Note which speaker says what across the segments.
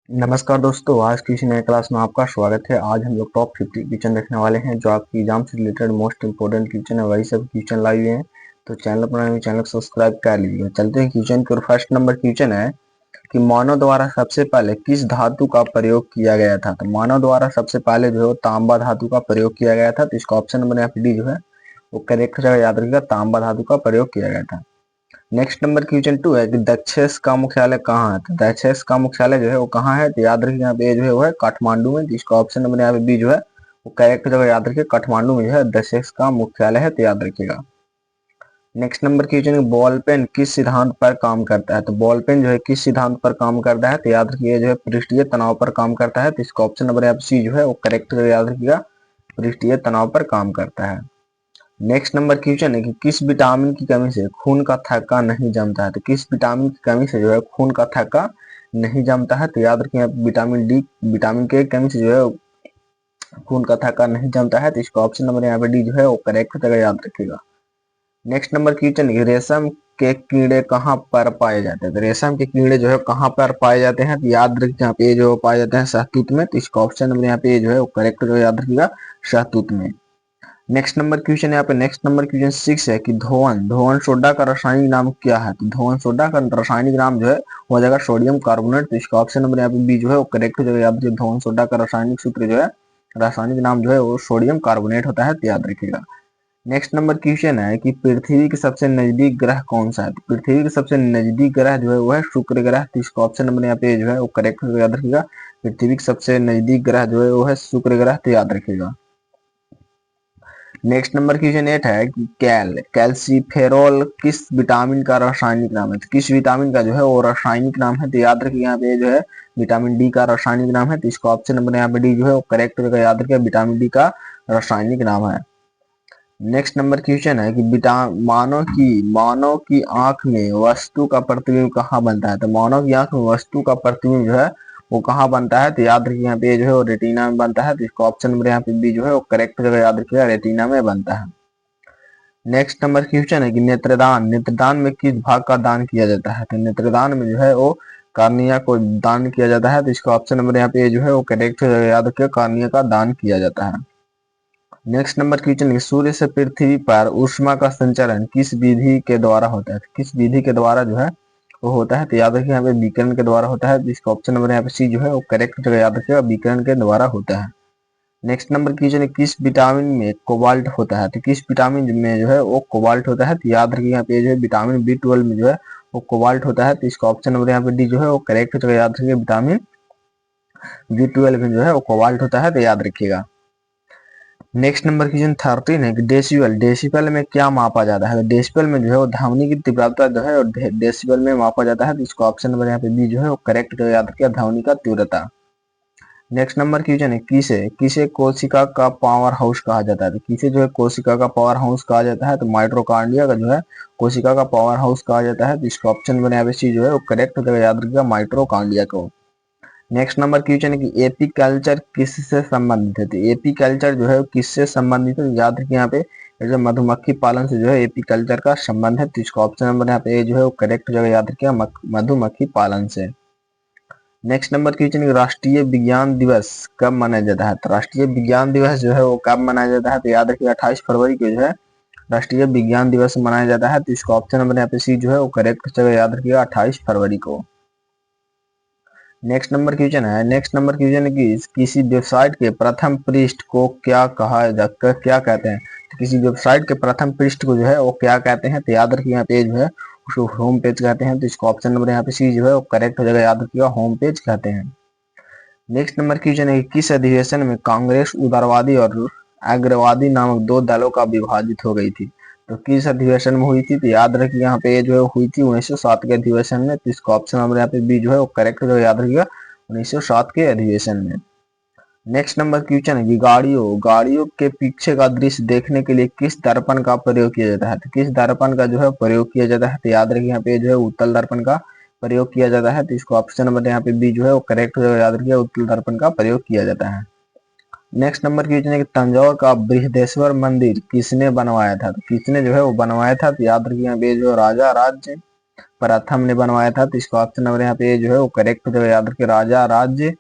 Speaker 1: नमस्कार दोस्तों, आज की इसी नए क्लास में आपका स्वागत है। आज हम लोग टॉप 50 क्वेश्चन देखने वाले हैं जो आपकी एग्जाम से रिलेटेड मोस्ट इंपोर्टेंट क्वेश्चन है। वही सब क्वेश्चन लाए हुए हैं, तो चैनल पर चैनल को सब्सक्राइब कर लीजिए। चलते हैं क्वेश्चन की ओर। फर्स्ट नंबर क्वेश्चन है कि मानव द्वारा सबसे पहले किस धातु का प्रयोग किया गया था। तो मानव द्वारा सबसे पहले जो है तांबा धातु का प्रयोग किया गया था। तो इसका ऑप्शन नंबर यहाँ पे डी जो है वो करेक्ट जगह याद रखिएगा, तांबा धातु का प्रयोग किया गया था। नेक्स्ट नंबर क्वेश्चन 2 है कि दक्षेस का मुख्यालय कहाँ है। तो दक्षेस का मुख्यालय जो है वो कहाँ है, तो याद रखिए यहाँ पे जो है वो है काठमांडू में। जिसका ऑप्शन नंबर यहाँ पे बी जो है वो करेक्ट जगह याद रखिए, काठमांडू में जो है दक्षेस का मुख्यालय है, तो याद रखिएगा। Next number question, ball pen किस सिद्धांत पर काम करता है। तो बॉल पेन जो है किस सिद्धांत पर काम करता है, तो याद रखिए जो है पृष्ठीय तनाव पर काम करता है। तो इसका ऑप्शन नंबर यहाँ पे सी जो है वो करेक्ट जगह याद रखिएगा, पृष्ठीय तनाव पर काम करता है। नेक्स्ट नंबर क्वेश्चन है कि किस विटामिन की कमी से खून का थक्का नहीं जमता है। तो किस विटामिन की कमी से जो है खून का थक्का नहीं जमता है, तो याद रखिए विटामिन डी, विटामिन के कमी से जो है खून का थक्का नहीं जमता है। तो इसका ऑप्शन नंबर यहाँ पे डी जो है वो करेक्ट जगह याद रखिएगा। नेक्स्ट नंबर क्वेश्चन है रेशम के कीड़े कहाँ पर पाए जाते हैं। तो रेशम के कीड़े जो है कहाँ पर पाए जाते हैं, तो याद रखिए यहाँ पे जो पाए जाते हैं शहतूत में। तो इसका ऑप्शन नंबर यहाँ पे जो है वो करेक्ट जो याद रखिएगा, शहतूत में। नेक्स्ट नंबर क्वेश्चन यहाँ पे नेक्स्ट नंबर क्वेश्चन 6 है कि धोवन सोडा का रासायनिक नाम क्या है। तो धोवन सोडा का रासायनिक नाम जो है वो हो जाएगा सोडियम कार्बोनेट। तो इसका ऑप्शन नंबर यहाँ पे बी जो है वो करेक्ट हो जाएगा। याद रखिए धोवन सोडा का रासायनिक सूत्र जो है, रासायनिक नाम जो है वो सोडियम कार्बोनेट होता है, तो याद रखिएगा। नेक्स्ट नंबर क्वेश्चन है कि पृथ्वी के सबसे नजदीक ग्रह कौन सा है। तो पृथ्वी के सबसे नजदीक ग्रह जो है वो है शुक्र ग्रह। तो इसका ऑप्शन नंबर यहाँ पे जो है वो करेक्ट हो, याद रखिएगा। पृथ्वी के सबसे नजदीक ग्रह जो है वो है शुक्र ग्रह, तो याद रखिएगा। नेक्स्ट नंबर क्वेश्चन 8 है कि कैल्सीफेरॉल किस विटामिन का रासायनिक नाम है। तो किस विटामिन का जो है वो रासायनिक नाम है, तो याद रखिए यहाँ पे जो है विटामिन डी का रासायनिक नाम है। तो इसका ऑप्शन नंबर यहाँ पे डी जो है वो करेक्ट होगा, याद रखिए विटामिन डी का रासायनिक नाम है। नेक्स्ट नंबर क्वेश्चन है कि मानव की आंख में वस्तु का प्रतिबिंब कहाँ बनता है। तो मानव की आंख में वस्तु का प्रतिबिंब जो है वो कहाँ बनता है, तो याद रखिए यहाँ पे जो है वो रेटिना में बनता है। तो इसका ऑप्शन नंबर यहाँ पे बी जो है वो करेक्ट जगह याद रखिएगा, रेटिना में बनता है। नेक्स्ट नंबर क्वेश्चन है कि नेत्रदान में किस भाग का दान किया जाता है। तो नेत्रदान में जो है वो कार्निया को दान किया जाता है। तो इसका ऑप्शन नंबर यहाँ पे जो है वो करेक्ट जगह याद रखिएगा, कार्निया का दान किया जाता है। नेक्स्ट नंबर क्वेश्चन है सूर्य से पृथ्वी पर ऊष्मा का संचरण किस विधि के द्वारा होता है। किस विधि के द्वारा जो है वो होता है, तो याद रखिए यहाँ पे विकिरण के द्वारा होता है। जिसका ऑप्शन नंबर यहाँ पे सी जो है वो करेक्ट जगह याद रखिएगा, विकिरण के द्वारा होता है। नेक्स्ट नंबर क्वेश्चन है किस विटामिन में कोबाल्ट होता है। तो किस विटामिन में जो है वो कोबाल्ट होता है, तो याद रखिए यहाँ पे जो है विटामिन B12 में जो है वो कोबाल्ट होता है। तो इसका ऑप्शन नंबर यहाँ पे डी जो है वो करेक्ट जगह याद रखिए, विटामिन B12 में जो है वो कोबाल्ट होता है, तो याद रखिएगा। नेक्स्ट नंबर क्वेश्चन 13 है कि डेसिबल में क्या मापा जाता है। डेसिबल में जो है वो ध्वनि की तीव्रता जो है डेसिबल में मापा जाता है। तो इसका ऑप्शन नंबर यहाँ पे बी जो है वो करेक्ट जो याद रखिए, ध्वनि का तीव्रता। नेक्स्ट नंबर क्वेश्चन है किसे किसे कोशिका का पावर हाउस कहा जाता है। तो किसे जो है कोशिका का पावर हाउस कहा जाता है, तो माइटोकॉन्ड्रिया का जो है कोशिका का पावर हाउस कहा जाता है। तो इसका ऑप्शन नंबर यहाँ पे सी जो है वो करेक्ट जगह याद रखिएगा, माइटोकॉन्ड्रिया को। नेक्स्ट नंबर क्वेश्चन है कि एपीकल्चर किससे संबंधित है। तो एपीकल्चर जो है किससे संबंधित है, याद रखिए यहाँ पे जो मधुमक्खी पालन से जो है एपीकल्चर का संबंध है। तो इसका ऑप्शन नंबर यहाँ पे जो है वो करेक्ट जगह याद रखिए, मधुमक्खी पालन से। नेक्स्ट नंबर क्वेश्चन है राष्ट्रीय विज्ञान दिवस कब मनाया जाता है। तो राष्ट्रीय विज्ञान दिवस जो है वो कब मनाया जाता है, तो याद रखिए 28 फरवरी को जो है राष्ट्रीय विज्ञान दिवस मनाया जाता है। तो इसका ऑप्शन नंबर यहाँ पे सी जो है वो करेक्ट जगह याद रखिएगा, 28 फरवरी को। नेक्स्ट नंबर क्वेश्चन है कि किसी वेबसाइट के प्रथम पृष्ठ को क्या क्या कहते हैं। तो किसी वेबसाइट के प्रथम पृष्ठ को जो है वो क्या कहते हैं, तो याद रखिए यहाँ पे जो है उसको होम पेज कहते हैं। तो इसका ऑप्शन नंबर यहाँ पे सी जो है वो करेक्ट हो जाएगा, याद रखिएगा होम पेज कहते हैं। नेक्स्ट नंबर क्वेश्चन है कि किस अधिवेशन में कांग्रेस उदारवादी और अग्रवादी नामक दो दलों का विभाजित हो गई थी। तो किस अधिवेशन में हुई थी, तो याद रखिए यहाँ पे जो है हुई थी 1907 के अधिवेशन में। तो इसका ऑप्शन नंबर यहाँ पे बी जो है वो करेक्ट जो याद रखिएगा, 1907 के अधिवेशन में। नेक्स्ट नंबर क्वेश्चन है कि गाड़ियों के पीछे का दृश्य देखने के लिए किस दर्पण का प्रयोग किया जाता है। तो किस दर्पण का जो है प्रयोग किया जाता है, तो याद रखिए यहाँ पे जो है उत्तल दर्पण का प्रयोग किया जाता है। तो इसको ऑप्शन नंबर यहाँ पे बी जो है वो करेक्ट जो याद रखिए, उत्तल दर्पण का प्रयोग किया जाता है। नेक्स्ट नंबर क्वेश्चन है कि तंजौर का बृहदेश्वर मंदिर किसने बनवाया था। तो किसने जो है वो बनवाया था, तो याद रखिए यहाँ पे जो राजा राज्य प्रथम ने बनवाया था, तो इसका ऑप्शन नंबर यहाँ पे जो है वो करेक्ट हो जाएगा, याद रखिए राजा राज्य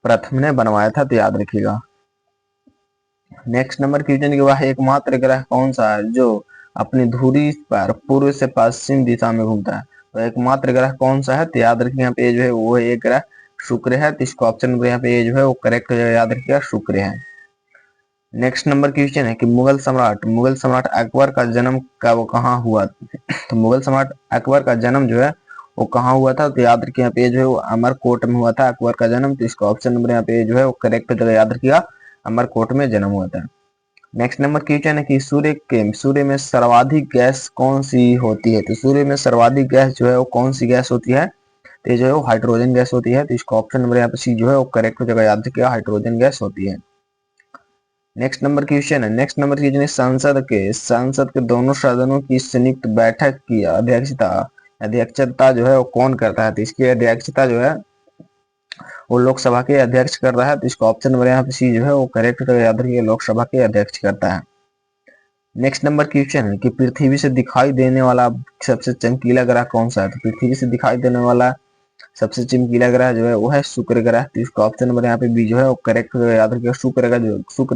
Speaker 1: प्रथम ने बनवाया था, तो याद रखिएगा। नेक्स्ट नंबर क्वेश्चन के बाद एकमात्र ग्रह कौन सा है जो अपनी धुरी पर पूर्व से पश्चिम दिशा में घूमता है? तो एकमात्र ग्रह कौन सा है? तो याद रखिए यहाँ पे जो है वो एक ग्रह शुक्र है, तो इसका ऑप्शन नंबर यहाँ पे जो है वो करेक्ट हो जाएगा, याद रखिएगा शुक्र है। नेक्स्ट नंबर क्वेश्चन है कि मुगल सम्राट अकबर का जन्म कब कहाँ हुआ? तो मुगल सम्राट अकबर का जन्म जो है वो कहाँ हुआ था? तो याद रखिए यहाँ पे जो है वो अमरकोट में हुआ था अकबर का जन्म, तो इसका ऑप्शन नंबर यहाँ पे जो है वो करेक्ट हो जाएगा, याद रखिएगा अमरकोट में जन्म हुआ था। नेक्स्ट नंबर क्वेश्चन है कि सूर्य में सर्वाधिक गैस कौन सी होती है? तो सूर्य में सर्वाधिक गैस जो है वो कौन सी गैस होती है? तो ये जो है वो हाइड्रोजन गैस होती है, तो इसका ऑप्शन नंबर यहाँ पे सी जो है वो करेक्ट हो जाएगा, याद रखिएगा हाइड्रोजन गैस होती है। नेक्स्ट नंबर क्वेश्चन है संसद के दोनों सदनों की संयुक्त बैठक की अध्यक्षता जो है वो कौन करता है? तो इसकी अध्यक्षता जो है वो लोकसभा के अध्यक्ष कर रहा है, तो इसका ऑप्शन नंबर यहाँ पे सी जो है वो करेक्ट हो, याद रखिए लोकसभा के अध्यक्ष करता है। नेक्स्ट नंबर क्वेश्चन है कि पृथ्वी से दिखाई देने वाला सबसे चमकीला ग्रह कौन सा है? तो पृथ्वी से दिखाई देने वाला सबसे चमकीला ग्रह जो है वो है शुक्र ग्रह, तो इसका ऑप्शन नंबर यहाँ पे बी जो है वो करेक्ट हो, याद रखिएगा शुक्र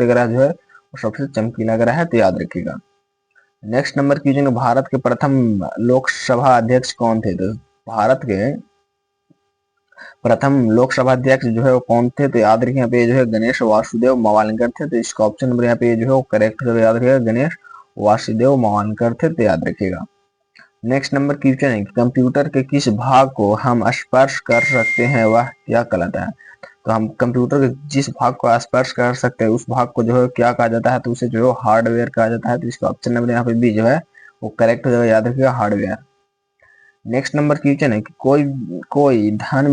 Speaker 1: ग्रह जो है वो सबसे चमकीला ग्रह है, तो याद रखिएगा। नेक्स्ट नंबर क्वेश्चन, भारत के प्रथम लोकसभा अध्यक्ष कौन थे? तो भारत के प्रथम लोकसभा अध्यक्ष जो है वो कौन थे? तो याद रखिए यहाँ पे जो है गणेश वासुदेव मावलंकर थे, तो इसका ऑप्शन नंबर यहाँ पे जो है वो करेक्ट है, याद रखिएगा गणेश वासुदेव मावलंकर थे, तो याद रखिएगा। नेक्स्ट नंबर क्वेश्चन है कि कंप्यूटर के किस भाग को हम स्पर्श कर सकते हैं वह क्या कहलाता है? तो हम कंप्यूटर के जिस भाग को स्पर्श कर सकते हैं उस भाग को जो है क्या कहा जाता है? तो उसे जो है हार्डवेयर कहा जाता है, तो इसका ऑप्शन नंबर यहाँ पे भी जो है वो करेक्ट हो जाएगा, याद रखिएगा हार्डवेयर। नेक्स्ट नंबर क्वेश्चन है कि धन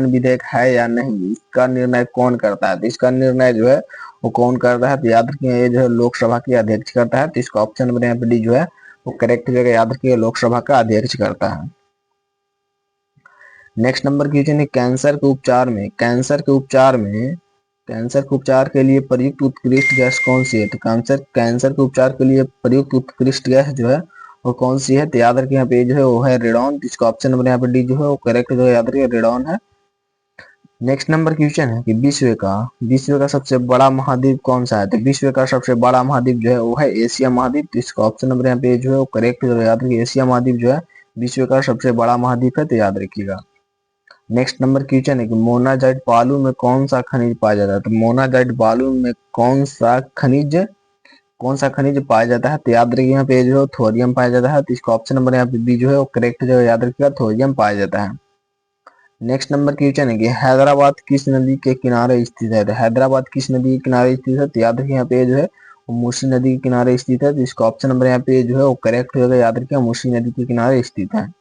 Speaker 1: विधेयक है या नहीं, इसका निर्णय कौन करता है? तो इसका निर्णय जो है वो कौन करता है? तो याद रखिए ये जो है लोकसभा के अध्यक्ष करता है, तो इसका ऑप्शन नंबर यहाँ पे डी जो है वो करेक्ट जगह, याद रखिए लोकसभा का अध्यक्ष करता है। नेक्स्ट नंबर क्वेश्चन है कैंसर के उपचार के लिए प्रयुक्त उत्कृष्ट गैस कौन सी है? तो कैंसर के उपचार के लिए प्रयुक्त उत्कृष्ट गैस जो है वो कौन सी है? तो याद रखिए यहाँ पे जो है वो है रेडॉन, इसका ऑप्शन नंबर यहाँ पे डी जो है वो करेक्ट जो है, याद रखिए रेडॉन है। नेक्स्ट नंबर क्वेश्चन है कि विश्व का सबसे बड़ा महाद्वीप कौन सा है? तो विश्व का सबसे बड़ा महाद्वीप जो है वो है एशिया महाद्वीप, तो इसका ऑप्शन नंबर यहाँ पे जो है वो करेक्ट जो है, याद रखिए एशिया महाद्वीप जो है विश्व का सबसे बड़ा महाद्वीप है, तो याद रखिएगा। नेक्स्ट नंबर क्वेश्चन है कि मोनाजाइट बालू में कौन सा खनिज पाया जाता है? तो मोनाजाइट बालू में कौन सा खनिज पाया जाता है? तो याद रखिए यहाँ पे जो है थोरियम पाया जाता है, तो इसका ऑप्शन नंबर यहाँ पे बी जो है वो करेक्ट जो है, याद रखिएगा थोरियम पाया जाता है। नेक्स्ट नंबर क्वेश्चन है कि हैदराबाद किस नदी के किनारे स्थित है? तो हैदराबाद किस नदी के किनारे स्थित है? तो याद रखिए यहाँ पे जो है वो मूसी नदी के किनारे स्थित है, तो इसका ऑप्शन नंबर यहाँ पे जो है वो करेक्ट होगा, याद रखिए मूसी नदी के किनारे स्थित है।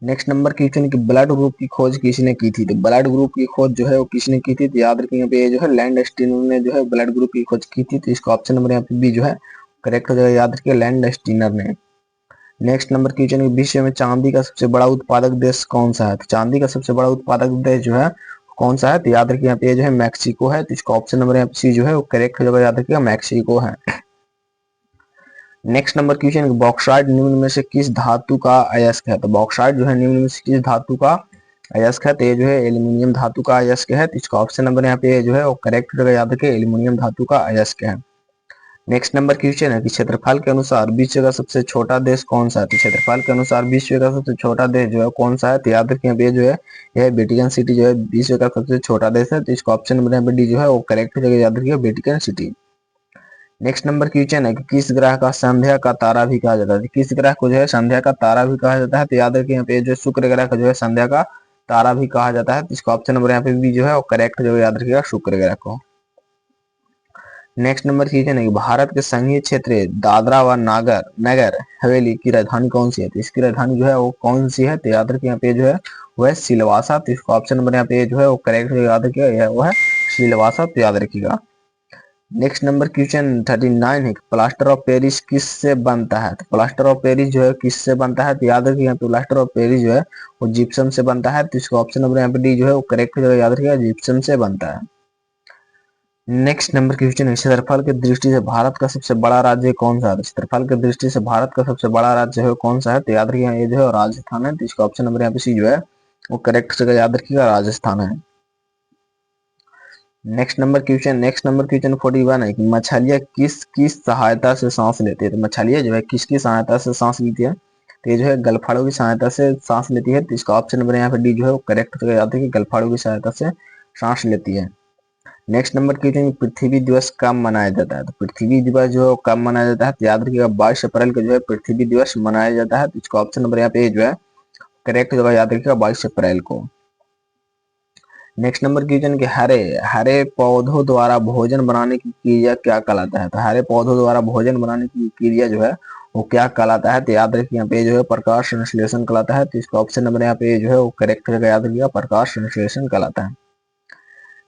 Speaker 1: नेक्स्ट नंबर क्वेश्चन है कि ब्लड ग्रुप की खोज किसने की थी? तो ब्लड ग्रुप की खोज जो है वो किसने की थी? तो याद रखिए यहाँ पे जो है लैंडस्टीनर ने जो है ब्लड ग्रुप की खोज की थी, तो इसका ऑप्शन नंबर यहाँ पे बी जो है करेक्ट हो जाएगा, याद रखिए लैंडस्टीनर ने। नेक्स्ट नंबर क्वेश्चन है विश्व में चांदी का सबसे बड़ा उत्पादक देश कौन सा है? तो चांदी का सबसे बड़ा उत्पादक देश जो है कौन सा है? तो याद रखिए यहाँ पे जो है मैक्सिको है, तो इसका ऑप्शन नंबर यहाँ पे सी जो है वो करेक्ट हो जाएगा, याद रखिएगा मैक्सिको है। नेक्स्ट नंबर क्वेश्चन बॉक्साइट निम्न में से किस धातु का अयस्क है? तो बॉक्साइट जो है निम्न में से किस धातु का अयस्क है? तो ये जो है एल्यूमिनियम धातु का अयस्क है, तो इसका ऑप्शन नंबर यहाँ पे जो है वो करेक्ट हो जाएगा, याद रखिए एल्यूमिनियम धातु का अयस्क है। नेक्स्ट नंबर क्वेश्चन है कि क्षेत्रफल के अनुसार विश्व का सबसे छोटा देश कौन सा है? तो क्षेत्रफल के अनुसार विश्व का सबसे छोटा देश जो है कौन सा है? तो याद रखिए ये जो है यह वेटिकन सिटी जो है विश्व का सबसे छोटा देश है, तो इसका ऑप्शन नंबर यहाँ पे डी जो है वो करेक्ट हो जाएगा, याद रखिए Vatican city. Next number question है कि किस ग्रह का संध्या का तारा भी कहा जाता है? किस ग्रह को जो है संध्या का तारा भी कहा जाता है? तो याद रखिए यहाँ पे जो शुक्र ग्रह का जो है संध्या का तारा भी कहा जाता है, तो इसका ऑप्शन नंबर यहाँ पे भी जो है वो करेक्ट जो है, याद रखिएगा शुक्र ग्रह को। नेक्स्ट नंबर क्वेश्चन है कि भारत के संघीय क्षेत्र दादरा व नगर हवेली की राजधानी कौन सी है? तो इसकी राजधानी जो है वो कौन सी है? तो याद रखिए यहाँ पे जो है वो है सिलवासा, तो इसका ऑप्शन नंबर यहाँ पे जो है वो करेक्ट याद रखिएगा वो है सिलवासा, तो याद रखिएगा। नेक्स्ट नंबर क्वेश्चन 39 है कि प्लास्टर ऑफ पेरिस किससे बनता है? तो प्लास्टर ऑफ पेरिस जो है किससे बनता है? तो याद रखिए यहाँ पे प्लास्टर ऑफ पेरिस जो है वो जिप्सम से बनता है, तो इसका ऑप्शन नंबर यहाँ पे डी जो है वो करेक्ट हो जाएगा, याद रखिएगा जिप्सम से बनता है। नेक्स्ट नंबर क्वेश्चन है, क्षेत्रफल की दृष्टि से भारत का सबसे बड़ा राज्य कौन सा है? क्षेत्रफल की दृष्टि से भारत का सबसे बड़ा राज्य है कौन सा है? तो याद रखिएगा ये जो है राजस्थान है, तो इसका ऑप्शन नंबर यहाँ पे सी जो है वो करेक्ट जगह याद रखिएगा राजस्थान है। नेक्स्ट नंबर क्वेश्चन 41 है कि मछलियां किस किस सहायता से सांस लेती है? तो मछलियां जो है किसकी सहायता से सांस लेती है? तो ये जो है गलफाड़ों की सहायता से सांस लेती है, तो इसका ऑप्शन नंबर यहाँ पे डी जो है वो करेक्ट जगह याद रखिए गलफाड़ों की सहायता से सांस लेती है। नेक्स्ट नंबर क्वेश्चन, पृथ्वी दिवस कब मनाया जाता है? तो पृथ्वी दिवस जो है कब मनाया जाता है? तो याद रखिएगा 22 अप्रैल को जो है पृथ्वी दिवस मनाया जाता है, तो इसका ऑप्शन नंबर यहाँ पे जो है करेक्ट जगह याद रखिएगा 22 अप्रैल को। नेक्स्ट नंबर क्वेश्चन कि हरे हरे पौधों द्वारा भोजन बनाने की क्रिया क्या कहलाता है? तो हरे पौधों द्वारा भोजन बनाने की क्रिया जो है वो क्या कहलाता है? तो याद रखिए यहाँ पे जो है प्रकाश संश्लेषण कहलाता है, तो इसका ऑप्शन नंबर यहाँ पे जो है वो करेक्ट जगह याद रखिएगा प्रकाश संश्लेषण कहलाता है।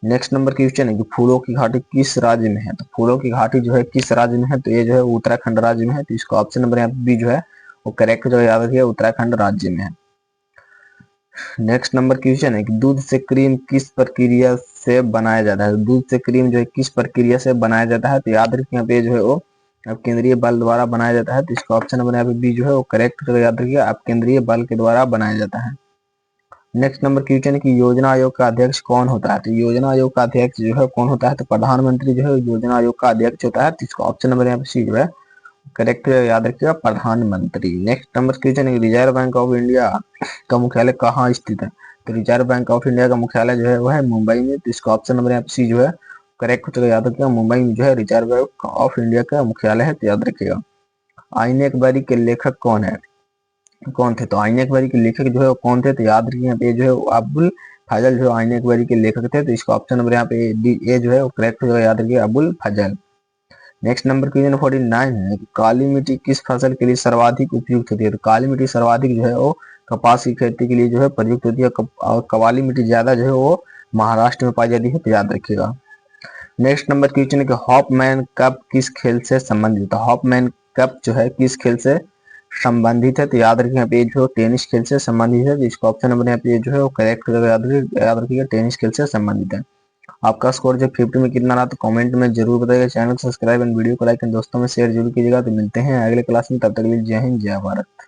Speaker 1: नेक्स्ट नंबर क्वेश्चन है कि फूलों की घाटी किस राज्य में है? तो फूलों की घाटी जो है किस राज्य में है? तो ये जो है उत्तराखंड राज्य में है, तो इसका ऑप्शन नंबर यहाँ पे बी जो है वो करेक्ट जो याद रखिए उत्तराखंड राज्य में है। नेक्स्ट नंबर क्वेश्चन है कि दूध से क्रीम किस प्रक्रिया से बनाया जाता है? दूध से क्रीम जो है किस प्रक्रिया से बनाया जाता है? तो याद रखिए यहाँ पे जो है वो अब केंद्रीय बल द्वारा बनाया जाता है, तो इसका ऑप्शन नंबर यहाँ पे बी जो है वो करेक्ट याद रखिए अब केंद्रीय बल के द्वारा बनाया जाता है। नेक्स्ट नंबर क्वेश्चन है कि योजना आयोग का अध्यक्ष कौन होता है? तो योजना आयोग का अध्यक्ष जो है कौन होता है? तो प्रधानमंत्री जो है योजना आयोग का अध्यक्ष होता है, तो इसका ऑप्शन नंबर यहाँ पे सी जो है करेक्ट याद रखिएगा प्रधानमंत्री। नेक्स्ट नंबर क्वेश्चन है रिजर्व बैंक ऑफ इंडिया का मुख्यालय कहाँ स्थित है? तो रिजर्व बैंक ऑफ इंडिया का मुख्यालय जो है वो है मुंबई में, तो इसका ऑप्शन नंबर यहाँ पे सी जो है करेक्ट याद रखिएगा मुंबई में जो है रिजर्व बैंक ऑफ इंडिया का मुख्यालय है, तो याद रखिएगा। आईने अकबरी के लेखक कौन थे? तो आईने अकबरी के लेखक जो है वो कौन थे? तो याद रखिए यहाँ पे जो है अबुल फजल जो आईने अकबरी के लेखक थे, तो इसका ऑप्शन नंबर यहाँ पे डी ए जो है वो करेक्ट जो है याद रखिए अबुल फजल। नेक्स्ट नंबर क्वेश्चन 49 है कि काली मिट्टी किस फसल के लिए सर्वाधिक उपयुक्त होती है? तो काली मिट्टी सर्वाधिक जो है वो कपास की खेती के लिए जो है प्रयुक्त होती है, और काली मिट्टी ज्यादा जो है वो महाराष्ट्र में पाई जाती है, तो याद रखिएगा। नेक्स्ट नंबर क्वेश्चन है कि हॉपमैन कप किस खेल से संबंधित है? हॉपमैन कप जो है किस खेल से संबंधित है? तो याद रखिए यहाँ पे जो टेनिस खेल से संबंधित है, तो इसका ऑप्शन नंबर यहाँ पे जो है वो करेक्ट याद रखिएगा टेनिस खेल से संबंधित है। आपका स्कोर जब 50 में कितना रहा तो कमेंट में जरूर बताइएगा। चैनल को सब्सक्राइब एंड वीडियो को लाइक एंड दोस्तों में शेयर जरूर कीजिएगा। तो मिलते हैं अगले क्लास में, तब तक के लिए जय हिंद जय भारत।